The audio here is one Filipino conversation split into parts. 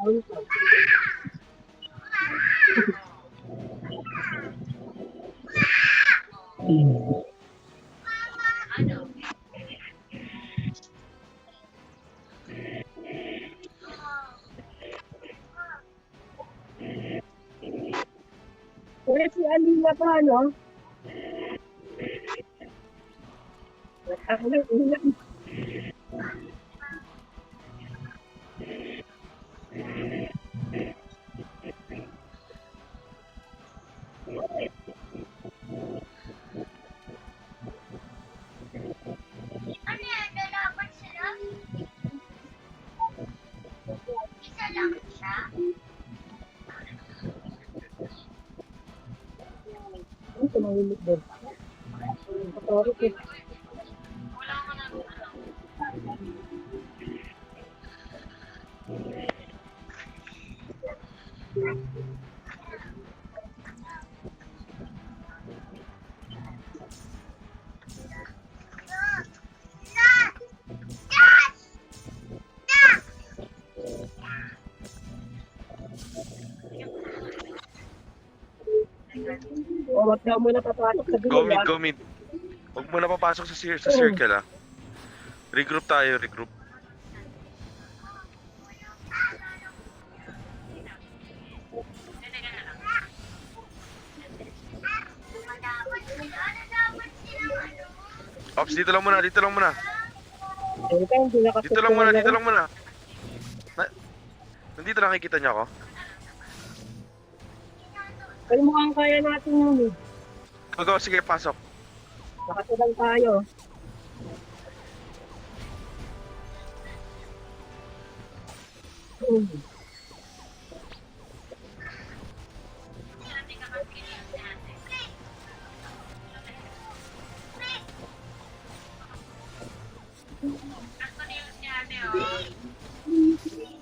Kaya si Alina pa, no? Ako lang, ulan. Ano yan? Lalaban sila? Isa lang siya? Ano tumahimik doon? Patorik eh. O, wag daw muna papasok sa Go dulo, mid, ah. go mid. Huwag mo na papasok sa circle ah. Regroup tayo, regroup. Lalaban sila? Lalaban sila? Ano? Ops, dito lang muna, dito lang muna. Teka, hindi nakasip Dito lang ko muna, na dito rin. lang muna. Nandito nakikita niyo ako? Pero mukhang kaya natin yun eh. Go, sige, pasok. Nakasulang tayo.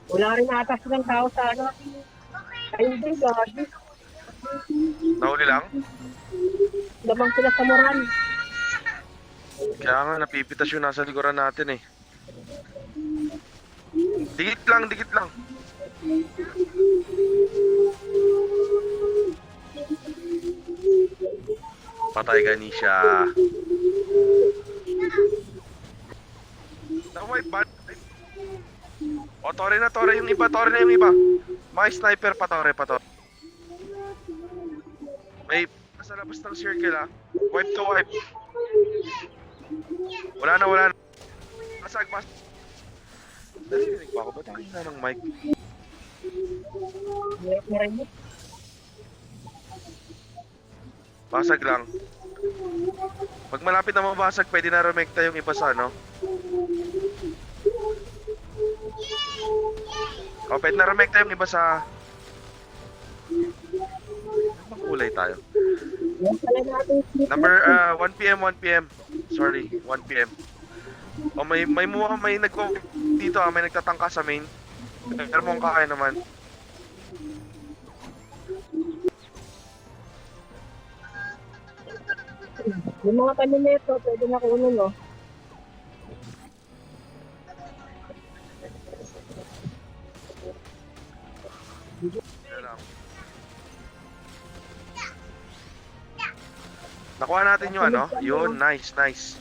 Wala rin atas ng tao sa ano. Ay, hindi, gagi. Nahuli lang? Lamang sila sa moral. Kaya nga, napipitas yung nasa likuran natin eh. Dikit lang, dikit lang. Patay Ganisha. Na-wipe ba? O, tore na, tore yung iba, tore na yung iba. May sniper, patore, patore. May nasa labas ng circle ah. Wipe to wipe. Wala na, wala na. Masag, masag. Narinig ba ako? Ba't ang hina ng mic? Hirap na rin. Basag lang. Pag malapit na mabasag, pwede na rumekta yung iba sa ano. O, pwede na rumekta yung iba sa... Anong kulay tayo? Yan pala natin. Number 1 PM, 1 PM. Sorry, 1 PM. O, may nagko dito ah, may nagtatangka sa main. Pero mong kaya naman. Yung mga kanimeto, pwede na kunin, no? Yan lang. Nakuha natin yung ano? Yun, nice, nice.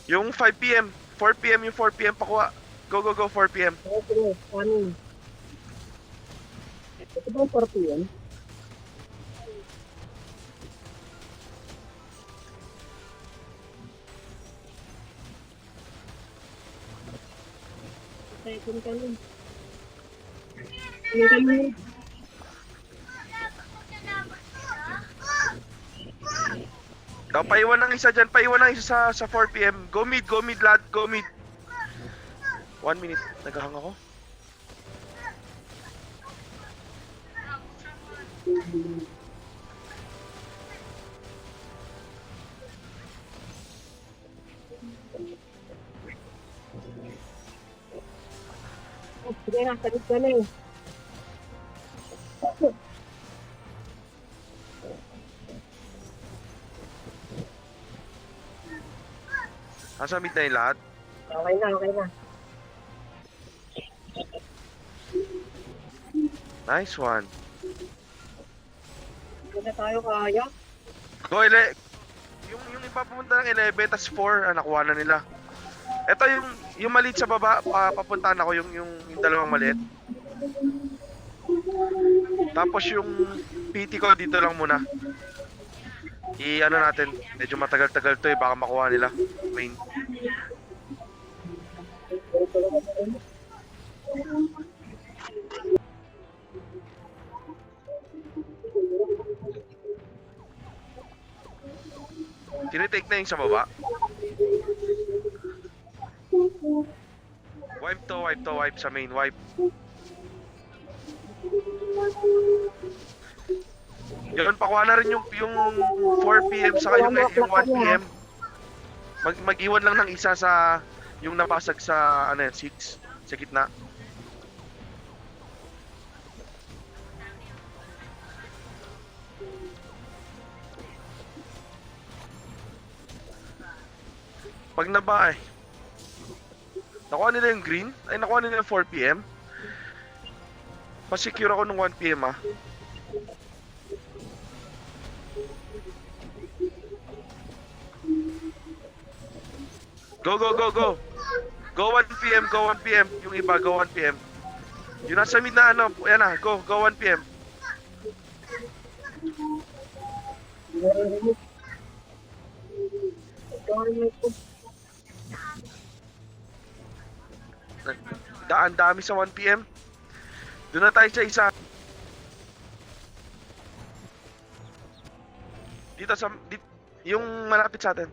Yung 5 PM, 4 PM, yung 4 PM pakuha. Go, go, go, 4 PM. Okay, ano? Ito ba ang 4 PM? Second kami. Yung kami. Oh, paiwan ng isa dyan, paiwan ng isa sa 4 PM. Go mid, lad, go mid. 1 minute, naghahang ako. Oh, sige na, salit ka na eh. Nasa mid na yung lahat. Okay na, okay na. Nice one. Hindi na tayo kaya. Go, yung iba pumunta ng 11, tas 4, nakuha na nila. Ito yung maliit sa baba, papuntahan ako yung dalawang maliit. Tapos yung PT ko dito lang muna. I-ano natin, medyo matagal-tagal to baka makuha nila. Main. Tinitake na yung sa baba. Wipe sa main, wipe. Yun, pakuha na rin yung 4 PM saka yung 1 PM. Mag-iwan lang ng isa sa yung napasag sa 6 sa gitna. Pag naba nakuha nila yung green, nakuha nila yung 4 PM. Pa-secure ako ng 1 PM Go. Go 1 PM, go 1 PM. Yung iba, go 1 PM. Yung nasa mid na ayan na, go 1 PM. Dami sa 1 PM. Doon na tayo sa isa. Yung malapit sa atin.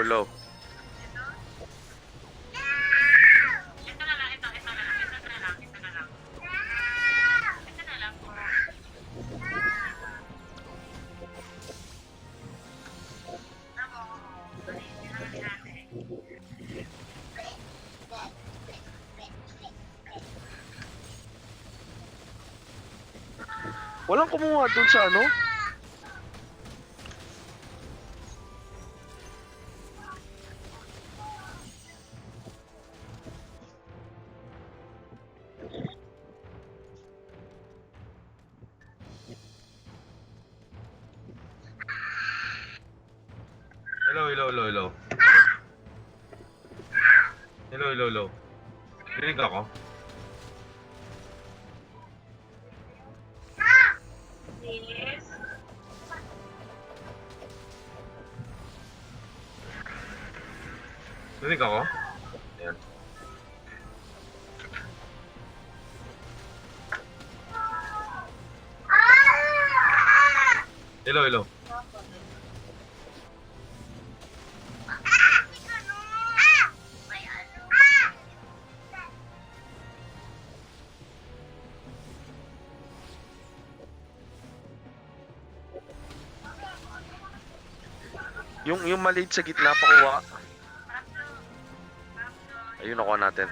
Hello. Ito na lang, ito na lang. Walang kumuha dun sa Hello. Rinig ako? Yes. Rinig ako? Ayan. Hello. Yung maliit sa gitna, pakuha. Ayun, nakuha natin.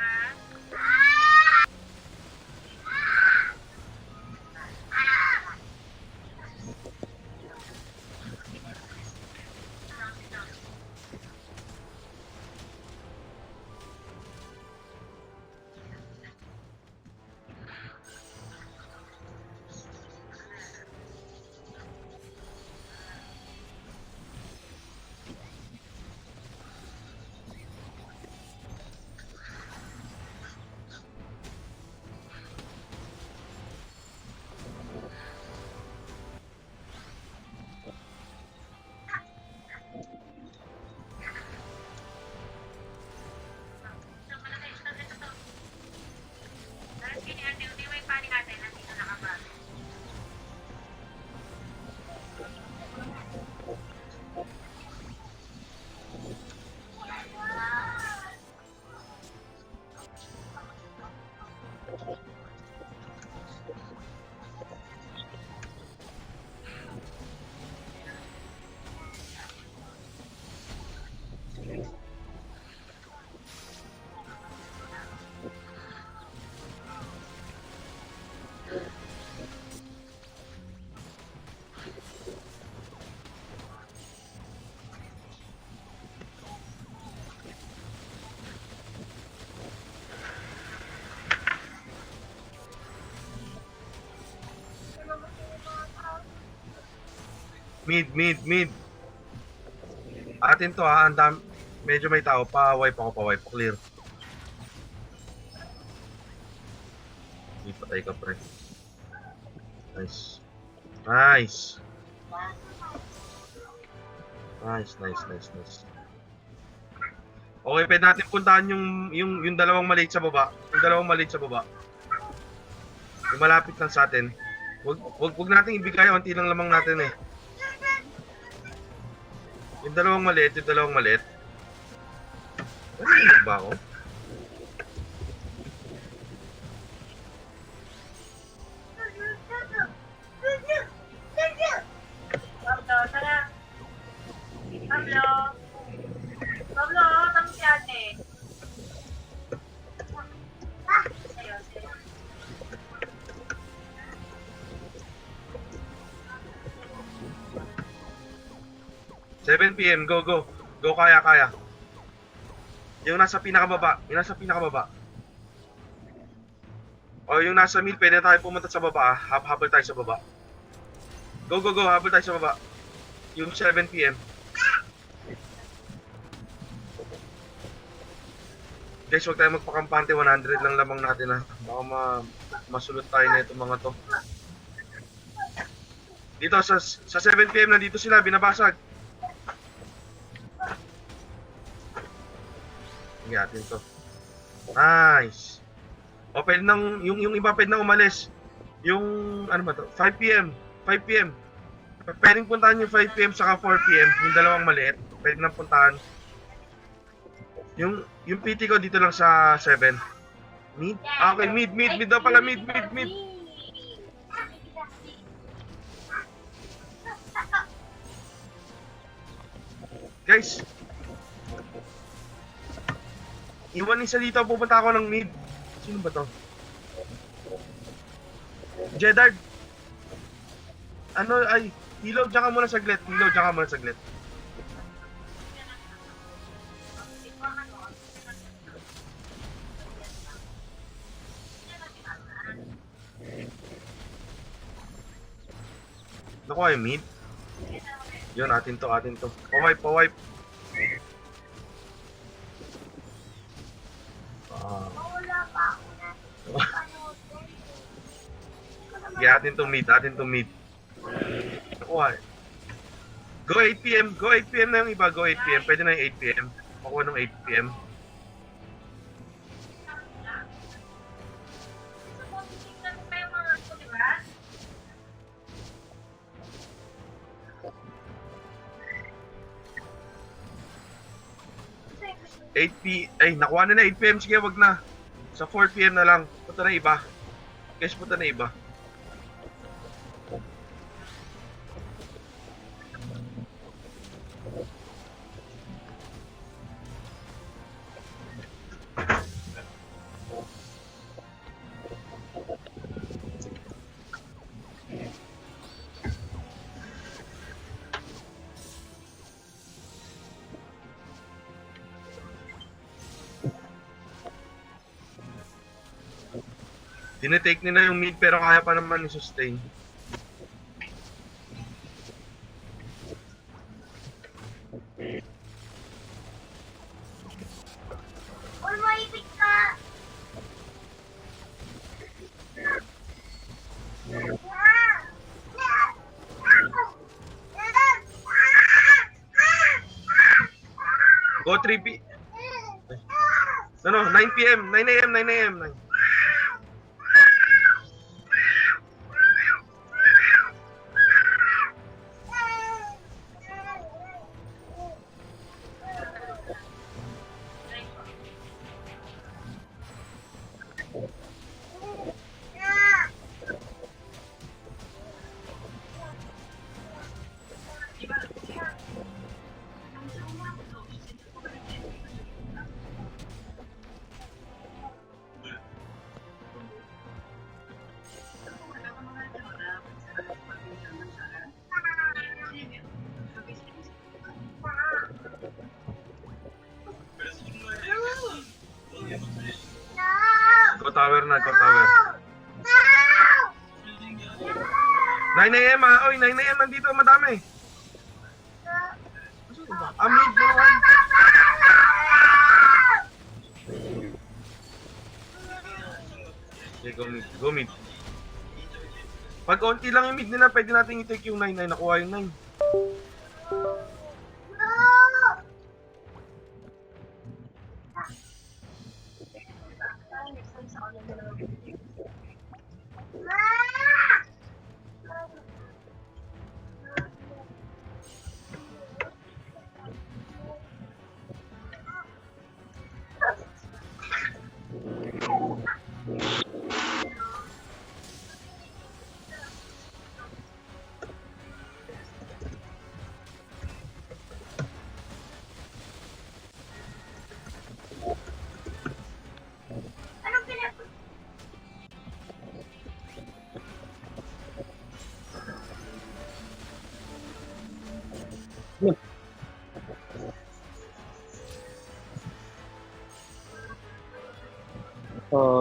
Mid. Atin to ha, medyo may tao. Pa-wipe ako, clear. Hindi patay ka, pre. Nice. Okay, pwede natin puntahan yung dalawang maliit sa baba. Yung malapit lang sa atin. Wag nating ibigay, onti lang lamang natin eh. Yung dalawang maliit. Ano ba ako? Pablo, tara. Pablo, tama si ate. Sayo. 7 PM, go. Go, kaya. Yung nasa pinakababa. O yung nasa mid, pwede tayo pumunta sa baba. Habol tayo sa baba. Go, habol tayo sa baba. Yung 7 PM. Guys, huwag tayo magpakampante, 100 lang lamang natin ha. Baka masulot tayo na itong mga to. Dito, sa 7 PM, nandito sila, binabasag. Hindi natin to. Nice. O, pwede nang, yung iba pwede nang umalis. Yung, ano ba to? 5 PM. Pwedeng puntahan yung 5 PM saka 4 PM. Yung dalawang maliit. Pwede nang puntahan. Yung PT ko dito lang sa 7. Mid? Okay, mid daw pala, mid. Guys, iwan isa dito, pupunta ako ng mid. Sino ba to? Jedard. Ano, ay, Hilo, dyan ka muna saglit. Nakuha yung mid. Yun, atin to. Pa-wipe. Yeah, atin to mid. Nakuha. Go 8 PM na yung iba. Pwede na yung 8 PM. Makuha ng 8 PM. Ay, nakuha na 8 PM. Sige, wag na. Sa 4 PM na lang. Punta na iba. Guys, punta na iba. Tinetake nila yung mid pero kaya pa naman i-sustain. Uy, maipit ka! Go 3 No, 9 PM, 9 AM. Go tower. 9 AM ha. Oy, 9 AM nandito, madami. Mid naman. Okay, go mid. Go mid. Pag konti lang yung mid nila, pwede natin i-take yung 9. Ay, nakuha yung 9. Anong pinag... Oh,